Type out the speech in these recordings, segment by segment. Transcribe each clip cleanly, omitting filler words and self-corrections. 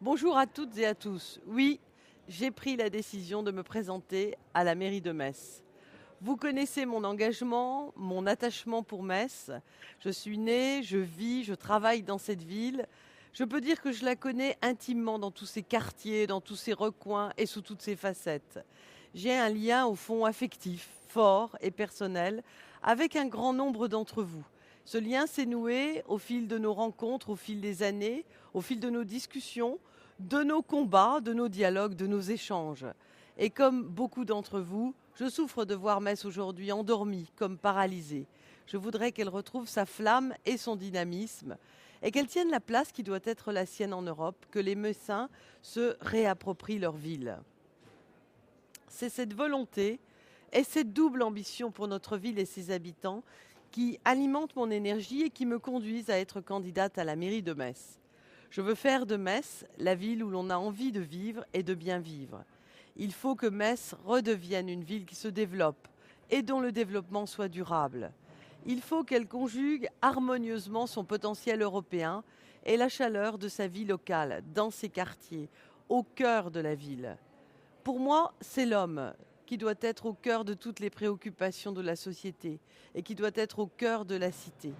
Bonjour à toutes et à tous. Oui, j'ai pris la décision de me présenter à la mairie de Metz. Vous connaissez mon engagement, mon attachement pour Metz. Je suis née, je vis, je travaille dans cette ville. Je peux dire que je la connais intimement dans tous ses quartiers, dans tous ses recoins et sous toutes ses facettes. J'ai un lien au fond affectif, fort et personnel avec un grand nombre d'entre vous. Ce lien s'est noué au fil de nos rencontres, au fil des années, au fil de nos discussions, de nos combats, de nos dialogues, de nos échanges. Et comme beaucoup d'entre vous, je souffre de voir Metz aujourd'hui endormie, comme paralysée. Je voudrais qu'elle retrouve sa flamme et son dynamisme, et qu'elle tienne la place qui doit être la sienne en Europe, que les Messins se réapproprient leur ville. C'est cette volonté et cette double ambition pour notre ville et ses habitants qui alimentent mon énergie et qui me conduisent à être candidate à la mairie de Metz. Je veux faire de Metz la ville où l'on a envie de vivre et de bien vivre. Il faut que Metz redevienne une ville qui se développe et dont le développement soit durable. Il faut qu'elle conjugue harmonieusement son potentiel européen et la chaleur de sa vie locale, dans ses quartiers, au cœur de la ville. Pour moi, c'est l'homme qui doit être au cœur de toutes les préoccupations de la société et qui doit être au cœur de la cité.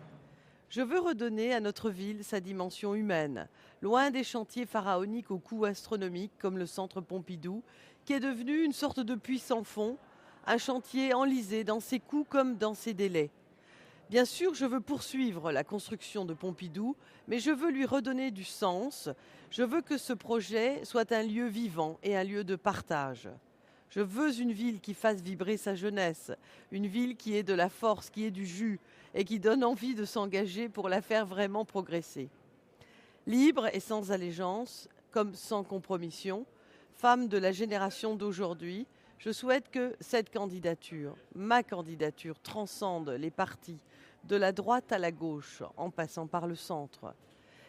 Je veux redonner à notre ville sa dimension humaine, loin des chantiers pharaoniques aux coûts astronomiques comme le centre Pompidou, qui est devenu une sorte de puits sans fond, un chantier enlisé dans ses coûts comme dans ses délais. Bien sûr, je veux poursuivre la construction de Pompidou, mais je veux lui redonner du sens. Je veux que ce projet soit un lieu vivant et un lieu de partage. Je veux une ville qui fasse vibrer sa jeunesse, une ville qui ait de la force, qui ait du jus et qui donne envie de s'engager pour la faire vraiment progresser. Libre et sans allégeance, comme sans compromission, femme de la génération d'aujourd'hui, je souhaite que cette candidature, ma candidature, transcende les partis, de la droite à la gauche, en passant par le centre.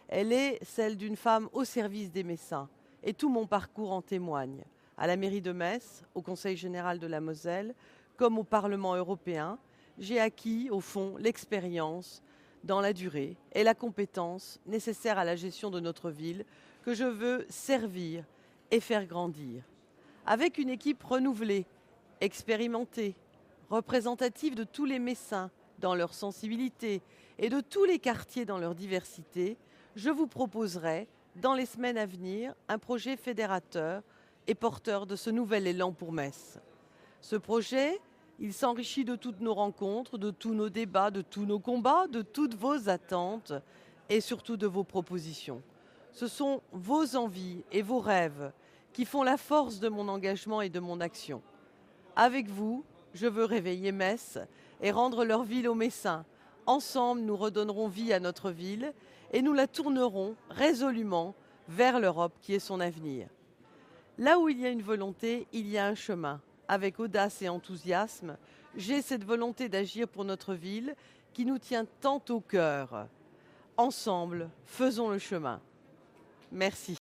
Elle est celle d'une femme au service des Messins, et tout mon parcours en témoigne. À la mairie de Metz, au Conseil général de la Moselle, comme au Parlement européen, j'ai acquis, au fond, l'expérience dans la durée et la compétence nécessaire à la gestion de notre ville que je veux servir et faire grandir. Avec une équipe renouvelée, expérimentée, représentative de tous les Messins dans leur sensibilité et de tous les quartiers dans leur diversité, je vous proposerai, dans les semaines à venir, un projet fédérateur et porteur de ce nouvel élan pour Metz. Ce projet, il s'enrichit de toutes nos rencontres, de tous nos débats, de tous nos combats, de toutes vos attentes et surtout de vos propositions. Ce sont vos envies et vos rêves qui font la force de mon engagement et de mon action. Avec vous, je veux réveiller Metz et rendre leur ville aux Messins. Ensemble, nous redonnerons vie à notre ville et nous la tournerons résolument vers l'Europe qui est son avenir. Là où il y a une volonté, il y a un chemin. Avec audace et enthousiasme, j'ai cette volonté d'agir pour notre ville qui nous tient tant au cœur. Ensemble, faisons le chemin. Merci.